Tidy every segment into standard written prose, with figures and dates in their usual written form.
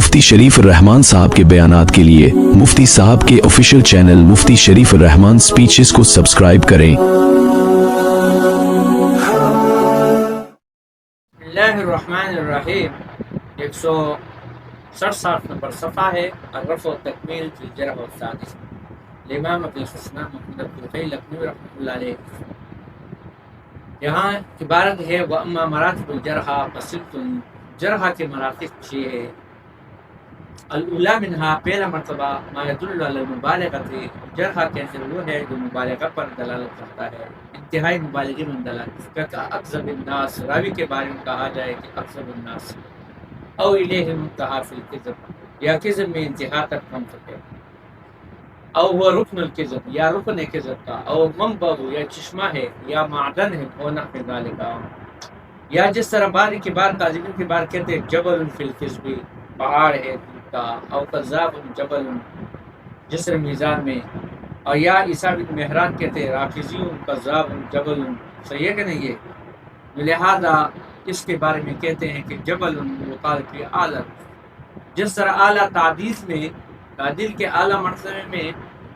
مفتی شریف الرحمان صاحب کے بیانات کے لیے مفتی صاحب کے آفیشیل چینل مفتی شریف الرحمان سپیچز کو سبسکرائب کریں۔ اللہ الرحمن الرحیم 167 نمبر صفحہ ہے الرفع و تکمیل فی الجرح والتعدیل، امام ابی الحسن محمد الطفیلی لکھنوی رحمۃ اللہ علیہ۔ یہاں عبارت ہے وَأَمَّا مراتب الجرح فصلت جرح کے مراتب چھ ہے۔ الاولیٰ منہا پہلا مرتبہ ما يدل علی المبالغۃ، جرح کہتے وہ ہے جو مبالغہ پر دلالت کرتا ہے، انتہائی مبالغے میں دلالت کرتا۔ اکذب الناس، راوی کے بارے میں کہا جائے کہ اکذب الناس، او الیہ منتہا فی الکذب، یا کذب میں انتہا تک پہنچ ہے، او وہ رکن الکذب، یا رکن کذب کا، او منبع، یا چشمہ ہے، یا معدن ہے، او نحو ذالک، یا جس طرح باری کے بعد کاذبین کے بعد کہتے ہیں جبل فی الکذب، پہاڑ ہے کا، او کذاب جبل جسر میزان میں، اور یا عیسیٰ بن مہران کہتے ہیں رافضی کذاب جبل، صحیح ہے کہ نہیں یہ؟ لہذا اس کے بارے میں کہتے ہیں کہ جبل وقال فی اعلی، جس طرح اعلیٰ تعدیث میں تعدیل کے اعلیٰ مرتبے میں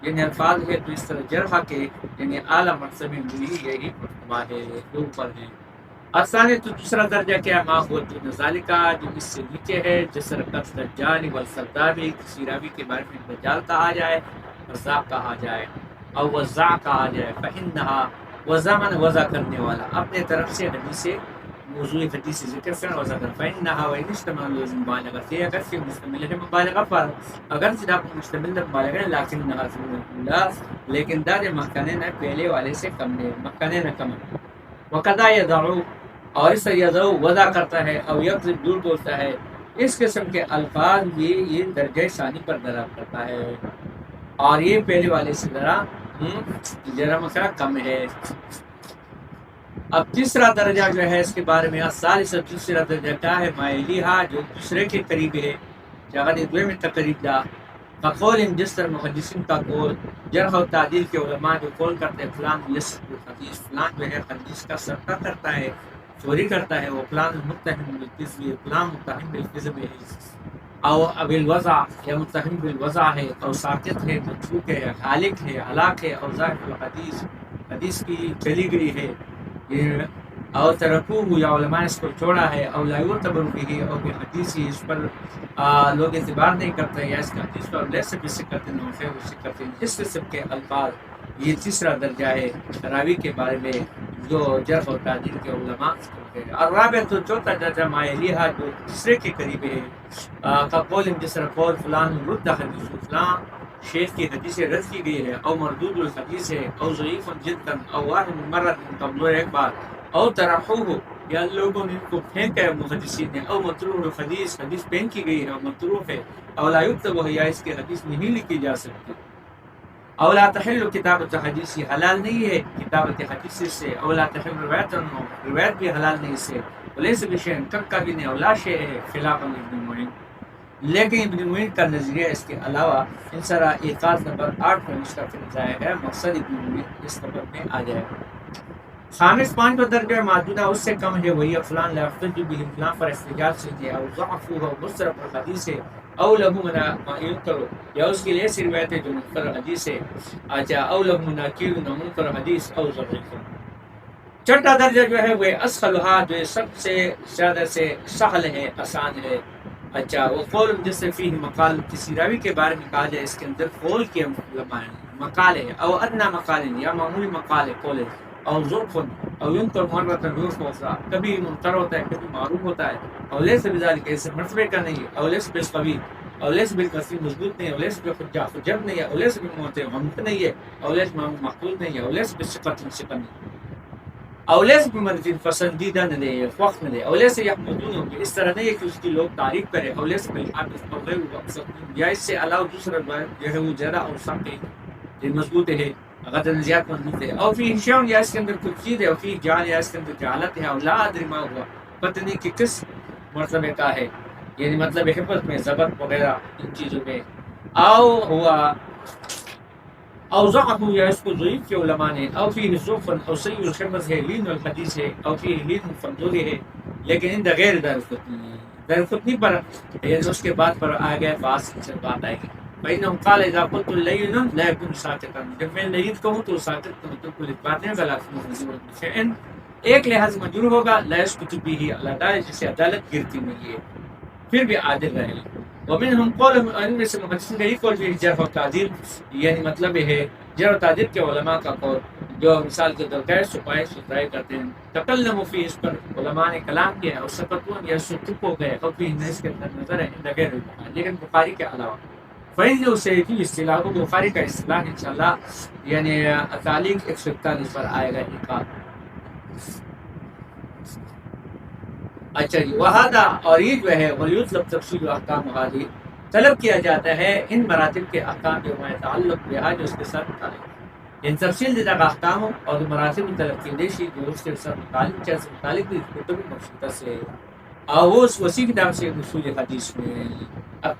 یعنی الفاظ ہے، تو اس طرح جرح کے یعنی اعلیٰ مرتبے میں بھی یہی مرتبہ ہے، جو اوپر ہے۔ آسانی تو دوسرا درجہ کیا ما ہوا دون ذالکا، جو اس سے نیچے ہے، جس طرح قصد دجال والسردابی، کسی راوی کے بارے میں دجال کہا جائے، رزاق کہا جائے، اور وزاع کہا جائے، فإنہا وزع من وضع کرنے والا، اپنے طرف سے حدیث موضوع حدیث ذکر سے وضع کر، فإنہا وإن اشتمل مبالغہ سے، اگر سے مشتمل ہے مبالغہ پر، اگر سے مشتمل ہے مبالغہ ہے، لیکن دار مکانے نہ پہلے والے سے کم ہے، مکانے نہ کم ہے۔ وقضا یدعو، اور اس طرح یدعو وضع کرتا ہے، اور یکذب دور بولتا ہے، اس قسم کے الفاظ بھی یہ درجہ ثانی پر دلالت کرتا ہے، اور یہ پہلے والے سے ذرا مسئلہ کم ہے۔ اب تیسرا درجہ جو ہے اس کے بارے میں الثالث، تیسرا درجہ کیا ہے؟ مائلیہا، جو دوسرے کے قریب ہے، جگہ دوے میں تقریب دا، فقول جس طرح محدثین کا قول، جرح و تعدیل کے علماء جو قول کرتے ہیں فلان یسرق الحدیث، فلان جو ہے حدیث کا سرقہ کرتا ہے، چوری کرتا ہے، وہ فلان متہم بالکذب، فلان متہم بالکذب ہے، او اب الوضع، یا متہم بالوضع ہے، اور ساقط ہے، متروک ہے، حالق ہے، ہلاک ہے، اور ظاہر الحدیث، حدیث کی چلی گئی ہے، اور ترکوہ، یا علماء اس کو چھوڑا ہے، اور لا یعتبر به، اور کہ حدیث ہی اس پر لوگ اعتبار نہیں کرتے، یا اس کا حدیث پر لیس بھی کرتے ہیں، خیر اس سے کرتے ہیں، اس قسم کے الفاظ، یہ تیسرا درجہ ہے راوی کے بارے میں جو جرح و تعدیل کے علماء کرتے ہیں۔ اور رابع تو چوتھا درجہ مائلیہا، جو تیسرے کے قریب ہے، قول جس طرح قول فلان رد حدیث، فلان شیخ کی حدیث رد کی گئی ہے، او مردود الحدیث ہے، او ضعیف جدا، او واحد مرد کمزور ایک بار، او ترحوہ، یا لوگوں نے ان کو پھینکا ہے محدثین نے، او مطروح الحدیث، حدیث پھینک کی گئی ہے اور مطروح ہے، او لا یکتب، یا اس کی حدیث نہیں لکھی جا سکتی، او لا تحل کتابت حدیث، حلال نہیں ہے کتابت حدیث سے، او لا تحل روایت، روایت بھی حلال نہیں سے، ولیس بشیء، کم بھی نہیں، او لا شیء ہے، خلاف ابن معین، لیکن ابن معین کا نظریہ اس کے علاوہ ان سارا ایقاظ نمبر 8 میں مشتفل ظاہر ہے، مقصد ابن معین اس نمبر میں آ جائے گا۔ خامس پانچواں درجہ موجودہ اس سے کم ہے، وہی فلان لا يحتج به، فلان پر احتجاج سے ہے، او ضعفہ، او مضطرب الحدیث ہے، او لہو ما ينکر، یا اس کے لیے ایسی روایت ہے جو منکر حدیث ہے، اچھا، او لہو مناکیر، منکر حدیث، او ضعیف۔ چھٹا درجہ جو ہے وہ اسخلھا، جو سب سے زیادہ سے سہل ہے، آسان ہے، اچھا، وہ قول جس سے فیہ مقال، کسی راوی کے بارے میں کہا جائے اس کے اندر قول کے مقال ہے، او ادنا مقال، یا معمولی مقال ہے، قول ہے، او ظرف، او ينکر مرۃ ظرف اخرى، کبھی منکر ہوتا ہے، کبھی معروف ہوتا ہے، او لیس بذلک، اس مرتبے کا نہیں ہے، او لیس بالقوی، او لیس بالکثیر، مضبوط نہیں ہے، او لیس بحجہ، حجت نہیں ہے، او لیس بمعتمد، غمت نہیں ہے، او لیس محفوظ نہیں ہے، او لیس بثقۃ، ثقہ نہیں، او لیس بمرجع، پسندیدہ نہیں ہے، وقت نہیں ہے، او لیس یحمدون، اس طرح نہیں ہے کہ اس کی لوگ تعریف کریں، او لیس بالحافظ، او غیر مقصد، یا اس سے علاوہ دوسرا جو ہے وہ زیادہ اور سخت ہے، یہ مضبوط ہے، غدر زیادہ مضبوط ہے، اور فی شیء، یا اس کے اندر کچھ چیز ہے، اور فی جہل، یا اس کے اندر جہالت ہے، اور لا ادری ما ہوا، پتہ نہیں کہ کس مرتبے کا ہے، یعنی مطلب حفظ میں، ضبط وغیرہ ان چیزوں میں، او ہوا او ضعف، یا اس کو ضعیف کے علماء نے، او فی ضعف، او سیء الحفظ ہے، لین الحدیث ہے، او فی لین کمزوری ہے، لیکن ان غیر ذلك درخطنی پر یعنی اس کے بعد پر آ گیا فاسق سے بات آئے گی. فإنه قال إذا قلت لين لا يكون ساكتا. جب میں لین کہوں تو ساکت تو کل باتیں غلط مجرور شيء ایک لحاظ مجرور ہوگا لا يسكت به العدالة جسے عدالت گرتی نہیں ہے پھر بھی عادل رہے گا. ومنهم قول ان میں سے محدثین کا یہ قول بھی جرح و تعدیل یعنی مطلب ہے جرح و تعدیل کے علماء کا قول جو مثال کے طور پر چھپائے ستھرائی کرتے ہیں. تکلم فی اس پر علماء نے کلام کیا اور سکتون یا چپ ہو گئے اور پھر اس کے اندر نظر ہے لگے لیکن بخاری کے علاوہ فین جو سے کی اصطلاح کو بخاری کا اصطلاح انشاءاللہ یعنی تعلیق 141 پر آئے گا ایک. اچھا جی وہذا اور یہ جو ہے ولیطلب تفصیل احکام ہادی طلب کیا جاتا ہے ان مراتب کے احکام جو میں تعلق بہا جو اس کے ساتھ متعلق ان تفصیل دیتا احکام اور مراتب طلب کی دیشی جو اس کے ساتھ متعلق چیز متعلق بھی کتب مقصودہ سے اور وہ وسیع کتاب سے اصول حدیث میں اب